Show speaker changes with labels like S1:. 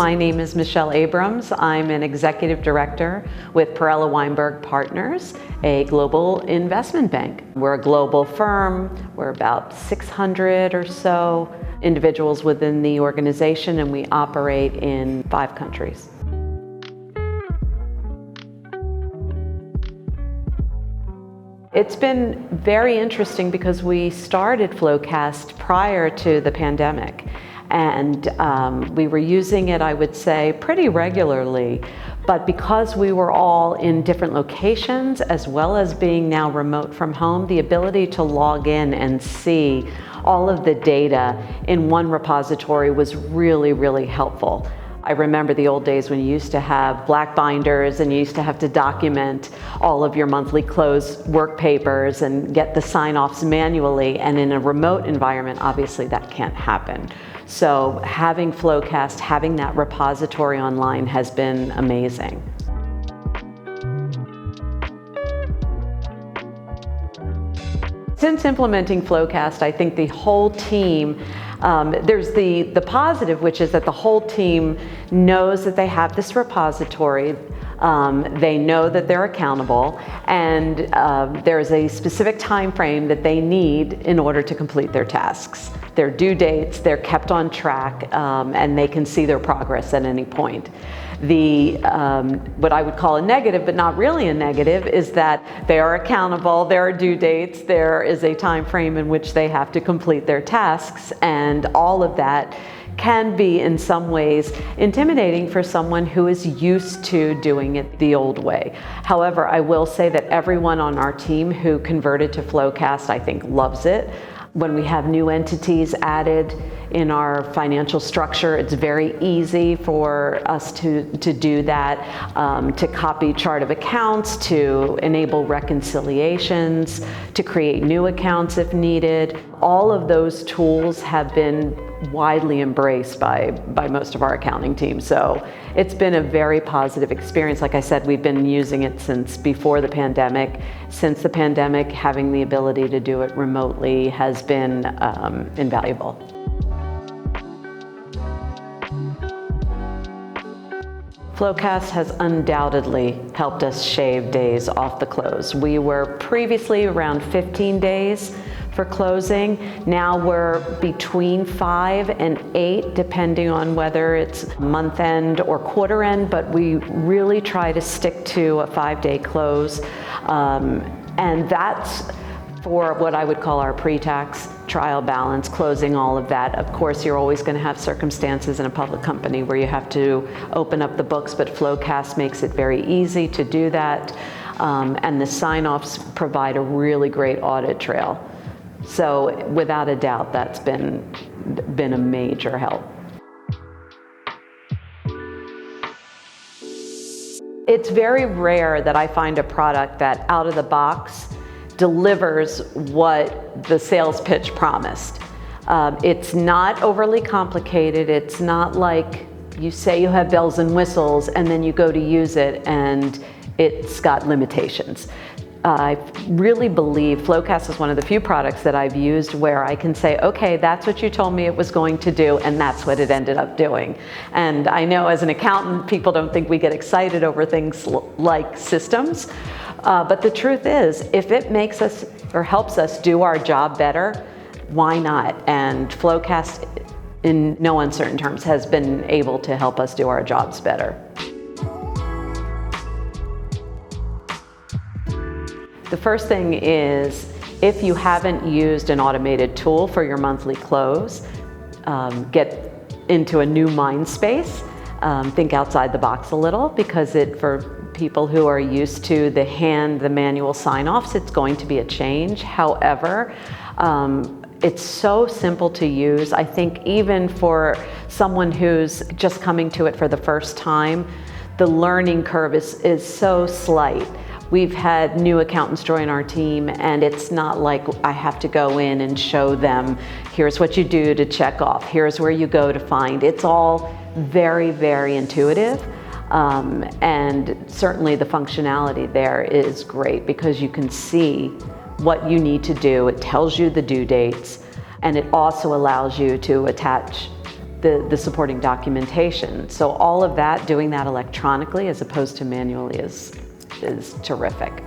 S1: My name is Michele Abrams. I'm an executive director with Perella Weinberg Partners, a global investment bank. We're a global firm. We're about 600 or so individuals within the organization, and we operate in 5 countries. It's been very interesting because we started FloQast prior to the pandemic, and we were using it, I would say, pretty regularly. But because we were all in different locations, as well as being now remote from home, the ability to log in and see all of the data in one repository was really, really helpful. I remember the old days when you used to have black binders and you used to have to document all of your monthly close work papers and get the sign-offs manually, and in a remote environment, obviously that can't happen. So having FloQast, having that repository online has been amazing. Since implementing FloQast, I think the whole team, there's the positive, which is that the whole team knows that they have this repository. They know that they're accountable, and there's a specific time frame that they need in order to complete their tasks. Their due dates, they're kept on track, and they can see their progress at any point. What I would call a negative, but not really a negative, is that they are accountable, there are due dates, there is a time frame in which they have to complete their tasks, and all of that can be in some ways intimidating for someone who is used to doing it the old way. However, I will say that everyone on our team who converted to FloQast, I think, loves it. When we have new entities added in our financial structure, it's very easy for us to do that, to copy chart of accounts, to enable reconciliations, to create new accounts if needed. All of those tools have been widely embraced by most of our accounting team. So it's been a very positive experience. Like I said, we've been using it since before the pandemic. Since the pandemic, having the ability to do it remotely has been invaluable. FloQast has undoubtedly helped us shave days off the close. We were previously around 15 days for closing. Now we're between 5 and 8, depending on whether it's month end or quarter end, but we really try to stick to a 5-day close. And that's for what I would call our pre-tax trial balance, closing all of that. Of course, you're always going to have circumstances in a public company where you have to open up the books, but FloQast makes it very easy to do that. And the sign-offs provide a really great audit trail. So without a doubt, that's been a major help. It's very rare that I find a product that out of the box delivers what the sales pitch promised. It's not overly complicated. It's not like you say you have bells and whistles and then you go to use it and it's got limitations. I really believe FloQast is one of the few products that I've used where I can say, okay, that's what you told me it was going to do, and that's what it ended up doing. And I know as an accountant, people don't think we get excited over things like systems, but the truth is, if it makes us or helps us do our job better, why not? And FloQast, in no uncertain terms, has been able to help us do our jobs better. The first thing is, if you haven't used an automated tool for your monthly close, get into a new mind space. Think outside the box a little, because for people who are used to the manual sign-offs, it's going to be a change. However, it's so simple to use. I think even for someone who's just coming to it for the first time, the learning curve is so slight. We've had new accountants join our team, and it's not like I have to go in and show them, here's what you do to check off, here's where you go to find. It's all very, very intuitive. And certainly the functionality there is great because you can see what you need to do. It tells you the due dates, and it also allows you to attach the supporting documentation. So all of that, doing that electronically as opposed to manually is terrific.